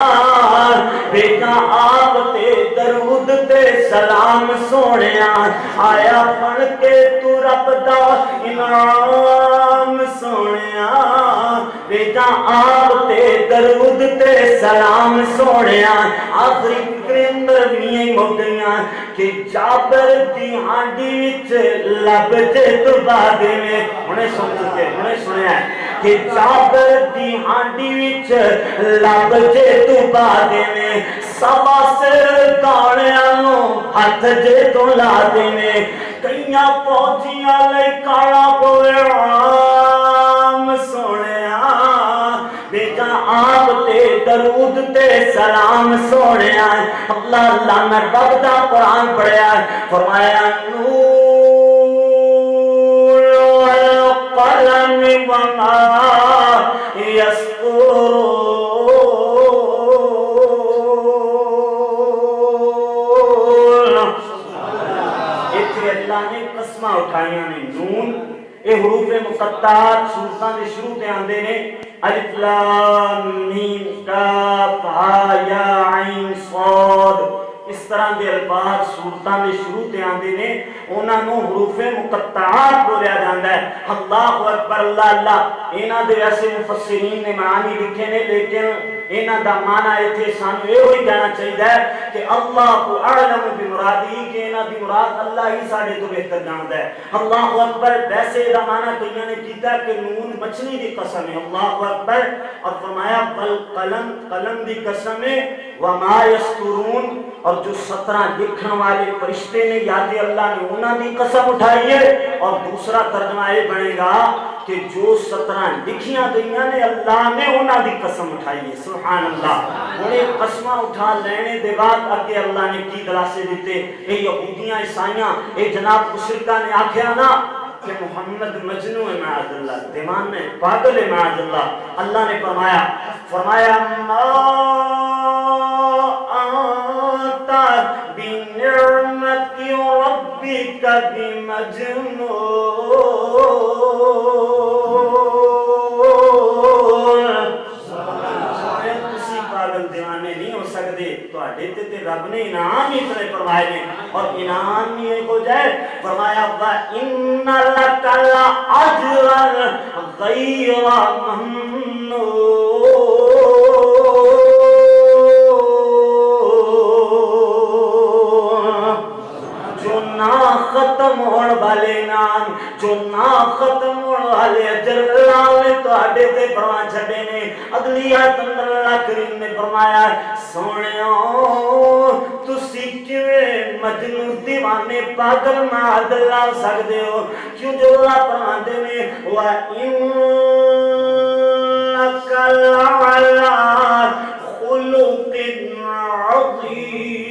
بیٹا آپ تے درود تے سلام سونیا آیا پڑھ کے تو رب دا انعام سونیا بیٹا آپ تے درود تے سلام سونیا آخری فکر اندر بھی موٹیاں کہ جابر دی ہانڈی وچ لب تے تو بادے میں انہیں سن چکے انہیں سنیا کہ جابر دی ہانڈی وچ لب تے تو بادے میں سوا سر کانیاں نو ہاتھ جے تو لا دے میں کئیاں فوجیاں لئی کالا پوے عام سونیا بیٹا آپ تے درود تے سلام سونیا اللہ اللہ میں رب دا قرآن پڑھیا فرمایا نور والقلم وما یسطرون قسمہ اٹھائیاں نے نون اے حروف مقطعات سورتاں دے شروع تے آندے نے الف لام میم کاف ہا یا عین صاد اس طرح دے الفاظ سورتاں دے شروع تے آندے نے انہاں نوں حروف مقطعات بولیا جاندا ہے اللہ اکبر اللہ اللہ انہاں دے ویسے مفسرین نے معنی لکھے نے لیکن انہاں دا معنی ایتھے سانوں یہ ہوئی کہنا چاہیے کہ اللہ اعلم بمرادی کہ انہاں دی مراد اللہ ہی ساڈے تو بہتر جاندا ہے اللہ اکبر ویسے دا معنی کئیاں نے کیتا کہ نون مچھلی دی قسم ہے اللہ اکبر اور فرمایا بل قلم قلم دی قسم ہے وما یسطرون اور جو 17 لکھن والے فرشتے نے یاد اللہ نے انہاں دی قسم اٹھائی ہے اور دوسرا ترجمہ یہ بنے گا کہ جو 17 لکھیاں گئیاں نے اللہ نے انہاں دی قسم اٹھائی ہے سبحان اللہ انہیں قسمہ اٹھا لینے دے بعد اگے اللہ نے کی دلاسے دیتے اے یہودیاں عیسائیاں اے جناب مشرکہ نے آکھیا نا کہ محمد مجنو ہے معاذ اللہ دیوان میں پاگل ہے معاذ اللہ اللہ نے فرمایا ما آتا بنعمت ربک بمجنون دیوانے نہیں ہو سکتے تو اڈیتے تے رب نے انعام ہی اتنے فرمائے نے اور انعام ہی ایک ہو جائے فرمایا وَإِنَّ لَكَ لَأَجْرًا غَيْرَ مَمْنُونٍ جو نہ ختم ہونے والے نام جو نہ ختم ہونے والے اجر اللہ نے تو اڈے تے فرما چھڑے نے اگلی آیت اندر اللہ کریم نے فرمایا سونیو تسی کیویں مجنون دیوانے پاگل معاذ اللہ ہو سکدے ہو کیوں جو اللہ فرماندے نے وَإِنَّكَ لَعَلَىٰ خُلُقٍ عَظِيمٍ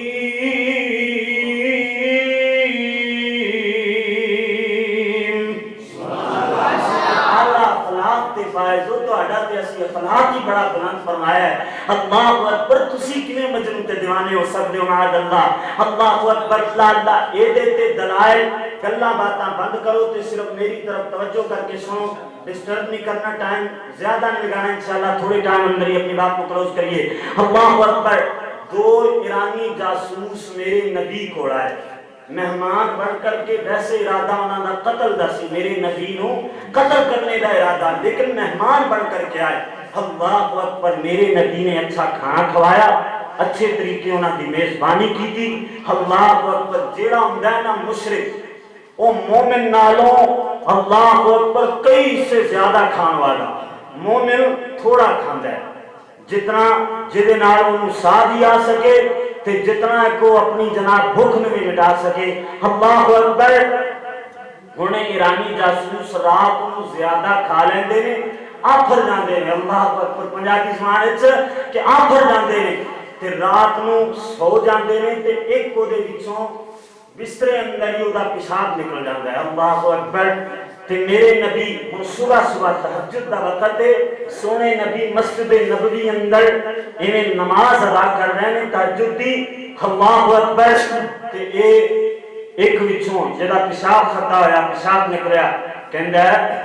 فائزو تو اڈا تے اسی اخلاق ہی بڑا بلند فرمایا ہے اللہ اکبر تسی کیویں مجنون تے دیوانے ہو سکدے ہو معاذ اللہ اللہ اکبر اللہ اے دے تے دلائل گلاں باتاں بند کرو تے صرف میری طرف توجہ کر کے سنو ڈسٹرب نہیں کرنا ٹائم زیادہ نہیں لگانا انشاءاللہ تھوڑے ٹائم اندر ہی اپنی بات کو کلوز کریے اللہ اکبر 2 ایرانی جاسوس میرے نبی کو آئے مہمان بن کر کے ویسے ارادہ انہوں نے قتل دا سی میرے نبی نو قتل کرنے دا ارادہ لیکن مہمان بن کر کے آئے اللہ اکبر میرے نبی نے اچھا کھانا کھوایا اچھے طریقے انہوں دی میزبانی کی تھی اللہ اکبر جیڑا ہوندا ہے نا مشرک او مومن نالوں اللہ اکبر کئی سے زیادہ کھان والا مومن تھوڑا کھاندا ہے جتنا جدے نال انہوں ساتھ ہی آ سکے تے جتنا کو اپنی جناب بھوک میں بھی مٹا سکے اللہ اکبر ہونے ایرانی جاسوس رات کو زیادہ کھا لیندے نے آپھر جاندے نے اللہ اکبر پنجابی زبان وچ کہ آپھر جاندے نے تے رات نو سو جاندے نے تے ایک کو دے وچوں بسترے اندر ہی اودہ پیشاب نکل جاندا ہے اللہ اکبر تے میرے نبی ہن صبح صبح تہجد دا وقت ہے سونے نبی مسجد نبوی اندر ایویں نماز ادا کر رہے ہیں تہجد دی اللہ اکبر تے اے ایک وچوں جڑا پیشاب خطا ہویا پیشاب نکلیا کہندا ہے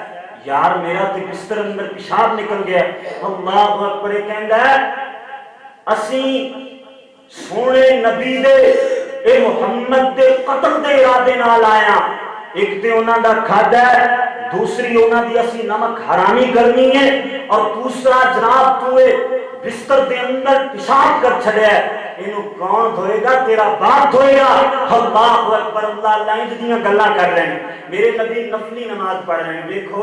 یار میرا تے بستر اندر پیشاب نکل گیا اللہ اکبر کہندا ہے اسی سونے نبی دے اے محمد دے قتل دے ارادے نال آیا، ایک تے انہاں دا کھادا ہے، دوسری انہاں دی اسی نمک حرامی کرنی ہے، اور دوسرا جناب تو بستر دے اندر پیشاب کر چھڑیا ہے، اینو کون دھوئے گا؟ تیرا باپ دھوئے گا۔ اللہ اکبر، اللہ اللہ دیاں گلاں کر رہے ہیں۔ میرے نبی نفلی نماز پڑھ رہے ہیں، دیکھو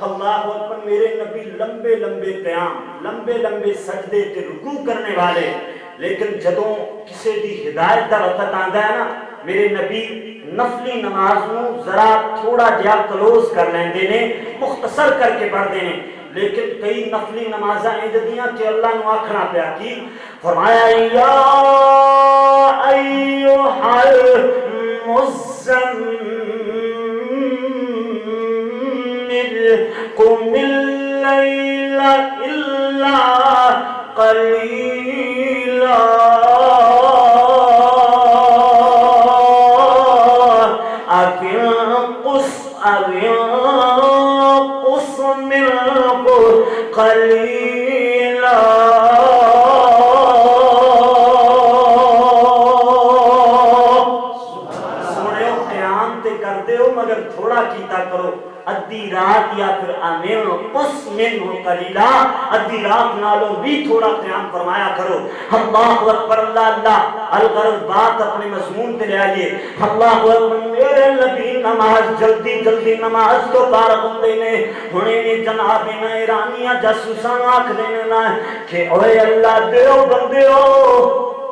اللہ اکبر، میرے نبی لمبے لمبے قیام، لمبے لمبے سجدے تے رکوع کرنے والے، لیکن جدوں کسی دی ہدایت دا وقت آندا ہے نا، میرے نبی نفلی نماز نو ذرا تھوڑا جہا کلوز کر لیندے نے، مختصر کر کے پڑھ دے نے، لیکن کئی نفلی نمازاں ایندیاں کہ اللہ نو آکھنا پیا کی فرمایا یا ایھا المزمل قم اللیل الا قلیلا قُصْ مِنْهُ قَلِيلًا سنو قیام تے کر دیو مگر تھوڑا کیتا کرو، ادھی رات یا پھر آمین قُصْ مِنْهُ قَلِيلًا، ادھی رات نالو بھی تھوڑا قیام فرمایا کرو۔ اللہ اکبر، اللہ اللہ، الغرض بات اپنے مضمون تے لے آئیے۔ اللہ اکبر، میرے نبی نماز جلدی جلدی نماز تو پار ہوندے نے، ہنے نے جناب نے ایرانیاں جاسوساں آکھ دینے نا کہ اوے اللہ دیو بندیو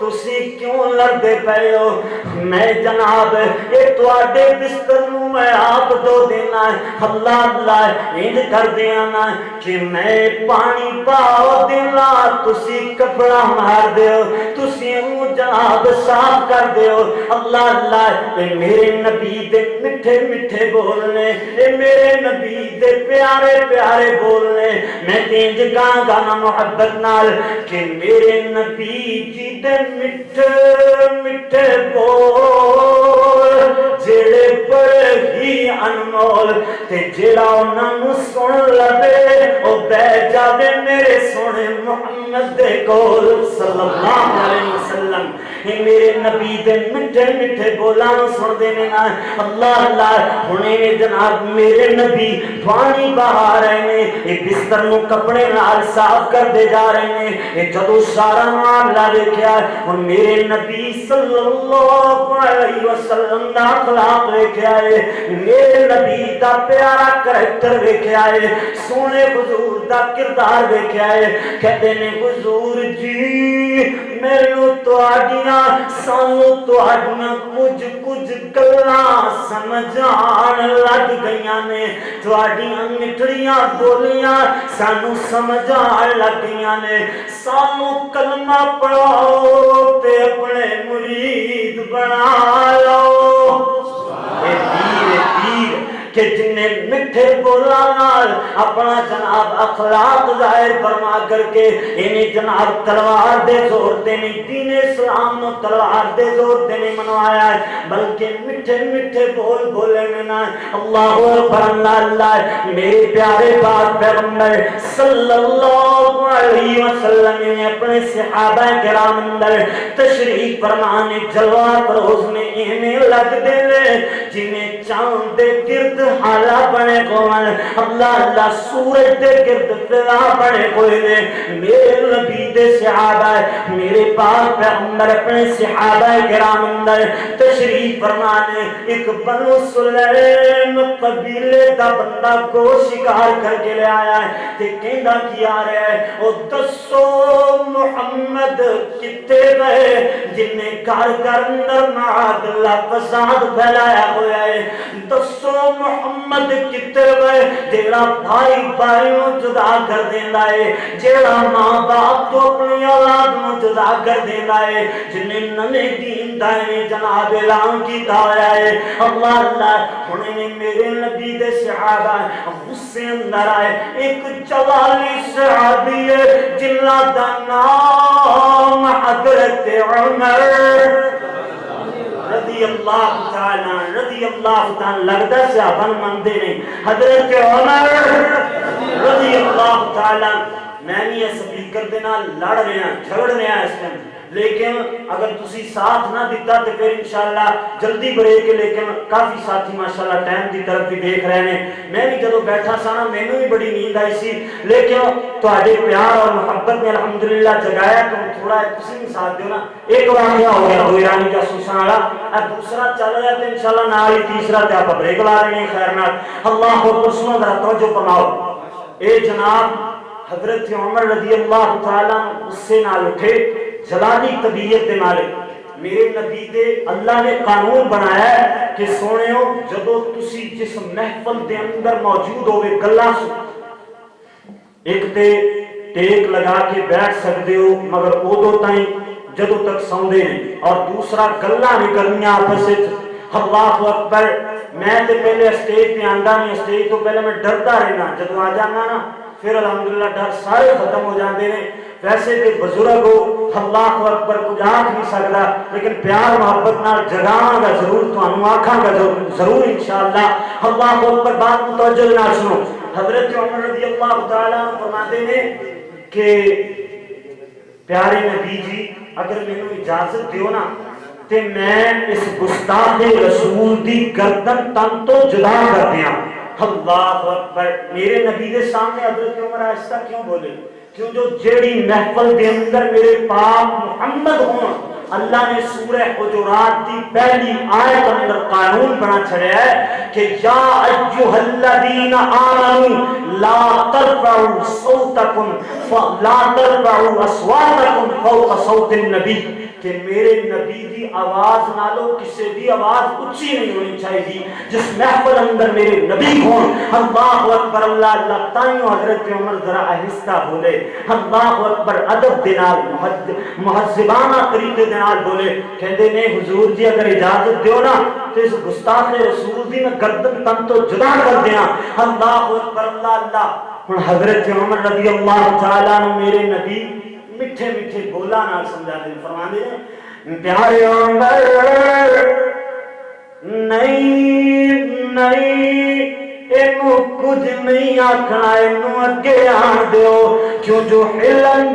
تسی کیوں لڑدے پئے ہو؟ میں جناب اے تواڈے بستر نوں میں آپ دو دینا ہے، اللہ اللہ انج کر دیاں نا کہ میں پانی پاؤ دینا، تسی کپڑا مار دیو، تسی انہوں جناب صاف کر دیو۔ اللہ اللہ، اے میرے نبی دے مٹھے مٹھے بولنے، اے میرے نبی دے پیارے پیارے بولنے، میں تینج گاں گانا محبت نال کہ میرے نبی جی دے مٹھے مٹھے بول جڑے بڑے ہی انمول تے جڑا انہاں نوں سن لبے او بیٹھ جاوے میرے سونے محمد دے کول صلی اللہ علیہ وسلم۔ یہ میرے نبی دے مٹھے مٹھے بولاں سن دینے نا، اللہ اللہ، ہنے جناب میرے نبی پانی بہا رہے ہیں، یہ بستر نوں کپڑے نال صاف کر دے جا رہے ہیں، یہ جدو سارا معاملہ دیکھا اور میرے نبی صلی اللہ علیہ وسلم دا اخلاق دیکھا ہے، میرے نبی دا پیارا کریکٹر دیکھا ہے، سونے حضور دا کردار دیکھا ہے، کہتے ہیں حضور جی میرے تو آڈیاں سانو تو آڈیاں کچھ گلاں سمجھان لگ گئیاں نے، تو آڈیاں مٹھڑیاں بولیاں سانو سمجھان لگ گئیاں نے، سانو کلمہ پڑھاؤ تے اپنے مرید بنا لو۔ اے پیر کہ جنہیں مٹھے بولانال اپنا جناب اخلاق ظاہر فرما کر کے انہیں جناب تلوار دے زور دینے، دین اسلام نو تلوار دے زور دینے منوایا ہے، بلکہ مٹھے مٹھے بول بولنے نا۔ اللہ اکبر، اللہ اللہ، میرے پیارے پاک پیغمبر صلی اللہ علیہ وسلم نے اپنے صحابہ کرام اندر تشریف فرمانے جلوہ فروز میں انہیں لگ دے لے جنہیں چاند دے گرد حالا بنے کوئن، اللہ اللہ سورج دے گرد فلا بنے کوئن۔ میرے نبی دے صحابہ، میرے پاک پیغمبر اپنے صحابہ کرام اندر تشریف فرمانے ایک بنو سلیم قبیلے دا بندہ کو شکار کر کے لے آیا ہے، تے کہندہ کیا رہا ہے او دسو محمد کتے گئے جنہیں کار اندر معاد اللہ فساد پھیلایا ہویا ہے، دسو محمد کتے گئے جیڑا بھائی بھائیوں جدا کر دینا ہے، جیڑا ماں باپ تو اپنی اولاد میں جدا کر دینا ہے، جنہیں ننے دین دائیں جناب اعلان کی دایا ہے۔ اللہ اللہ، انہیں میرے نبی دے صحابہ غصے اندر آئے، ایک 44 صحابی ہے جنہ دا نام حضرت عمر رضی اللہ تعالیٰ لگتا صحابہ مندے نہیں، حضرت عمر رضی اللہ تعالیٰ میں بھی اس سپیکر دے نال لڑ رہا جھگڑ رہا اس ٹائم، لیکن اگر تسی ساتھ نہ دیتا تو پھر انشاءاللہ جلدی بریک ہے، لیکن کافی ساتھی ماشاءاللہ ٹائم دی طرف بھی دیکھ رہے ہیں۔ میں بھی جدو بیٹھا سا نا مینوں بھی بڑی نیند آئی سی، لیکن تواڈے پیار اور محبت نے الحمدللہ جگایا، تو تھوڑا تسی بھی ساتھ دیو نا۔ ایک واقعہ ہو گیا دو ایرانی جاسوساں والا، اب دوسرا چل رہا ہے تو انشاءاللہ نال ہی تیسرا تے آپ بریک لا رہے ہیں خیر نال۔ اللہ اکبر، سنو ذرا توجہ فرماؤ۔ اے جناب حضرت عمر رضی اللہ تعالیٰ اس سے نال اٹھے، جلالی طبیعت دے مالک میرے نبی دے اللہ نے قانون بنایا ہے کہ سونےو جدو تسی جس محفل دے اندر موجود ہوئے گلاں ایک تے ٹیک لگا کے بیٹھ سکتے ہو، مگر ادو تائیں جدو تک سوندے نہیں، اور دوسرا گلاں نہیں کرنیاں آپس وچ۔ اللہ اکبر، میں تے پہلے اسٹیج پہ آندا نہیں، اسٹیج تو پہلے میں ڈردا رہنا، جدو آ جانا نا پھر الحمدللہ ڈر سارے ختم ہو جاندے نے۔ ویسے تے بزرگ ہو، اللہ اکبر کچھ آکھ نہیں سکتا، لیکن پیار محبت نال جگاواں گا ضرور، تانوں آکھاں گا ضرور انشاءاللہ۔ اللہ اکبر، بات متوجہ نال سنو۔ حضرت عمر رضی اللہ تعالیٰ عنہ فرماتے ہیں کہ پیارے نبی جی اگر مینوں اجازت دیو نا تے میں اس گستاخ رسول دی گردن تن تو جدا کر دیاں۔ اللہ اکبر، میرے نبی دے سامنے حضرت عمر آہستہ کیوں بولے؟ کیوں جو جیڑی محفل دے اندر میرے پاک محمد ہوں، اللہ نے سورہ حجرات دی پہلی آیت اندر قانون بنا چھڑیا ہے کہ یا ایھا الذین آمنوا لا ترفعوا صوتکم لا ترفعوا اصواتکم فوق صوت النبی، کہ میرے نبی دی آواز نالو کسی دی آواز اچھی نہیں ہونی چاہیے جس محفل اندر میرے نبی ہون۔ اللہ اکبر، اللہ اللہ، تائیوں حضرت عمر ذرا آہستہ بولے، اللہ اکبر، ادب دے نال مہذبانہ طریقے دے نال بولے، کہندے نے حضور جی اگر اجازت دیو نا تو اس گستاخ رسول دی میں گردن تن تو جدا کر دیاں۔ اللہ اکبر، اللہ اللہ۔ ہن حضرت عمر رضی اللہ تعالیٰ عنہ میرے نبی میٹھے میٹھے بولا نال سمجھا دے، فرماندے ہیں پیارے عمر نہیں نہیں اینو کچھ نہیں آکھنا، اینو اگے آن دیو، کیوں جو ہلن